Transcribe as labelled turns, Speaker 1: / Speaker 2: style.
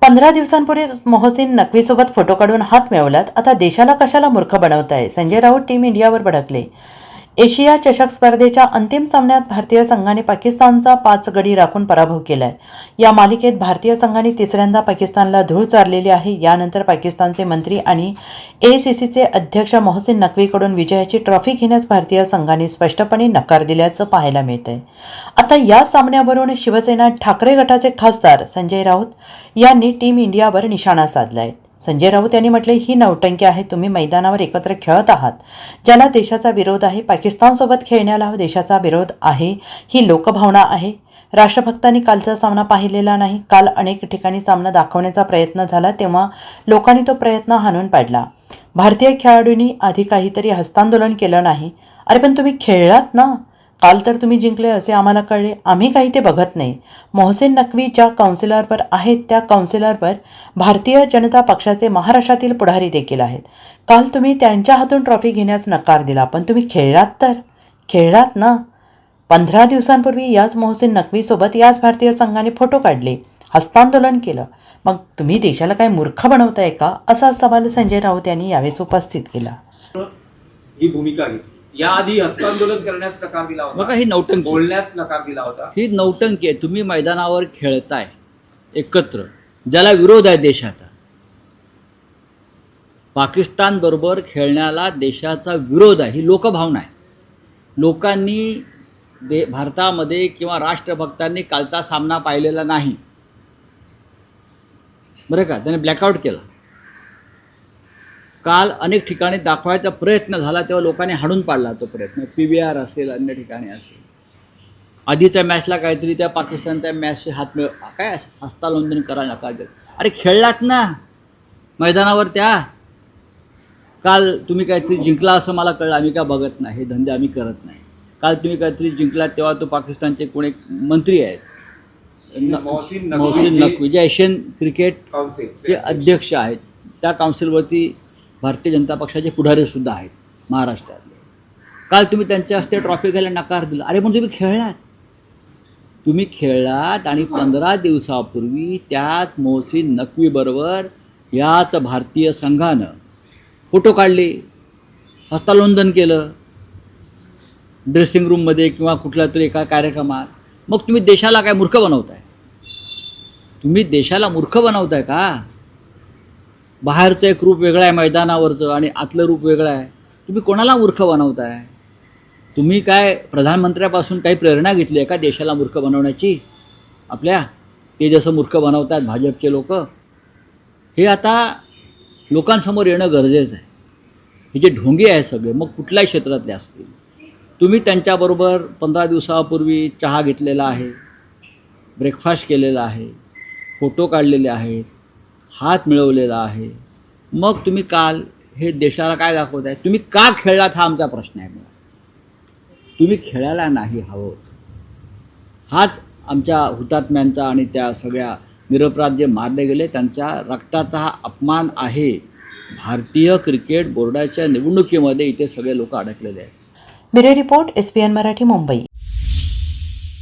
Speaker 1: 15 दिवसांपूर्वी मोहसिन नक्वीसोबत फोटो काढून हात मिळवलात. आता देशाला कशाला मूर्ख बनवताय? संजय राऊत टीम इंडियावर भडकले. एशिया चषक स्पर्धेच्या अंतिम सामन्यात भारतीय संघाने पाकिस्तानचा 5 गडी राखून पराभव केलाय. या मालिकेत भारतीय संघाने तिसऱ्यांदा पाकिस्तानला धूळ चारलेली आहे. यानंतर पाकिस्तानचे मंत्री आणि AICCचे अध्यक्ष मोहसिन नक्वीकडून विजयाची ट्रॉफी घेण्यास भारतीय संघाने स्पष्टपणे नकार दिल्याचं पाहायला मिळतंय. आता या सामन्यावरून शिवसेना ठाकरे गटाचे खासदार संजय राऊत यांनी टीम इंडियावर निशाणा साधलाय. संजय राऊत यांनी म्हटले, ही नौटंकी आहे. तुम्ही मैदानावर एकत्र खेळत आहात, ज्याला देशाचा विरोध आहे. पाकिस्तानसोबत खेळण्याला देशाचा विरोध आहे, ही लोकभावना आहे. राष्ट्रभक्तांनी कालचा सामना पाहिलेला नाही. काल अनेक ठिकाणी सामना दाखवण्याचा प्रयत्न झाला, तेव्हा लोकांनी तो प्रयत्न हाणून पाडला. भारतीय खेळाडूंनी आधी काहीतरी हस्तांदोलन केलं नाही. अरे पण तुम्ही खेळलात ना. काल तर तुम्ही जिंकले असे आम्हाला कळले. आम्ही काही ते बघत नाही. मोहसिन नक्वी ज्या काउन्सिलरवर आहेत त्या काउन्सिलरवर भारतीय जनता पक्षाचे महाराष्ट्रातील पुढारी देखील आहेत. काल तुम्ही त्यांच्या हातून ट्रॉफी घेण्यास नकार दिला, पण तुम्ही खेळलात ना. 15 दिवसांपूर्वी याच मोहसिन नक्वीसोबत याच भारतीय संघाने फोटो काढले, हस्तांदोलन केलं. मग तुम्ही देशाला काय मूर्ख बनवताय का, असा सवाल संजय राऊत यांनी यावेळेस उपस्थित केला.
Speaker 2: ही भूमिका घेतली. याआधी हस्तांदोलन करण्यास नकार दिला होता.
Speaker 3: बघा, ही नौटंकी,
Speaker 2: बोलण्यास नकार दिला होता.
Speaker 3: ही नौटंकी आहे. तुम्ही मैदानावर खेळताय एकत्र, ज्याला विरोध आहे देशाचा. पाकिस्तान बरोबर खेळण्याला देशाचा विरोध आहे, ही लोकभावना आहे. लोकांनी भारतामध्ये किंवा राष्ट्रभक्तांनी कालचा सामना पाहिलेला नाही, बरं का. त्याने ब्लॅकआउट केला. काल अनेक ठिकाणी दाखवायचा प्रयत्न झाला, तेव्हा लोकांनी हाणून पाडला तो प्रयत्न. PVR असेल, अन्य ठिकाणी असेल. आधीच्या मॅचला काहीतरी त्या पाकिस्तानच्या मॅचचे हात काय हस्तांदोलन करायला नकार देत. अरे खेळलात ना मैदानावर त्या. काल तुम्ही काहीतरी जिंकला असं मला कळलं. आम्ही काय बघत नाही, हे धंदे आम्ही करत नाही. काल तुम्ही काहीतरी जिंकलात, तेव्हा तो पाकिस्तानचे कोण एक मंत्री आहेत, मोहसिन नक्वी, जे एशियन क्रिकेट काउन्सिलचे अध्यक्ष आहेत. त्या काउन्सिलवरती भारतीय जनता पक्षाचे पुढारीसुद्धा आहेत महाराष्ट्रातले. काल तुम्ही त्यांच्या हस्ते ट्रॉफी घ्यायला नकार दिला. अरे पण तुम्ही खेळलात आणि 15 दिवसापूर्वी त्याच मोहसिन नक्वीबरोबर याच भारतीय संघानं फोटो काढले, हस्तांदोलन केलं ड्रेसिंग रूममध्ये किंवा कुठल्या तरी एका कार्यक्रमात. मग तुम्ही देशाला काय मूर्ख बनवताय? तुम्ही देशाला मूर्ख बनवताय का? बाहेरचं एक रूप वेगळं आहे मैदानावरचं आणि आतलं रूप वेगळं आहे. तुम्ही कोणाला मूर्ख बनवताय? तुम्ही काय प्रधानमंत्र्यापासून काही प्रेरणा घेतली आहे का देशाला मूर्ख बनवण्याची आपल्या? ते जसं मूर्ख बनवतात भाजपचे लोक, हे आता लोकांसमोर येणं गरजेचं आहे. हे जे ढोंगे आहे सगळे, मग कुठल्याही क्षेत्रातले असतील, तुम्ही त्यांच्याबरोबर 15 दिवसापूर्वी चहा घेतलेला आहे, ब्रेकफास्ट केलेला आहे, फोटो काढलेले आहेत, हात मिळवलेला आहे. मग तुम्ही काल हे देशाला काय दाखवताय? तुम्ही का खेळलात हा आमचा प्रश्न आहे. तुम्ही खेळायला नाही हवं. हाच आमच्या हुतात्म्यांचा आणि त्या सगळ्या निरपराध जे मारले गेले त्यांच्या रक्ताचा हा अपमान आहे. भारतीय क्रिकेट बोर्डाच्या निवडणुकीमध्ये इथे सगळे लोक अडकलेले आहेत.
Speaker 1: Bureau report, SPN Marathi, Mumbai.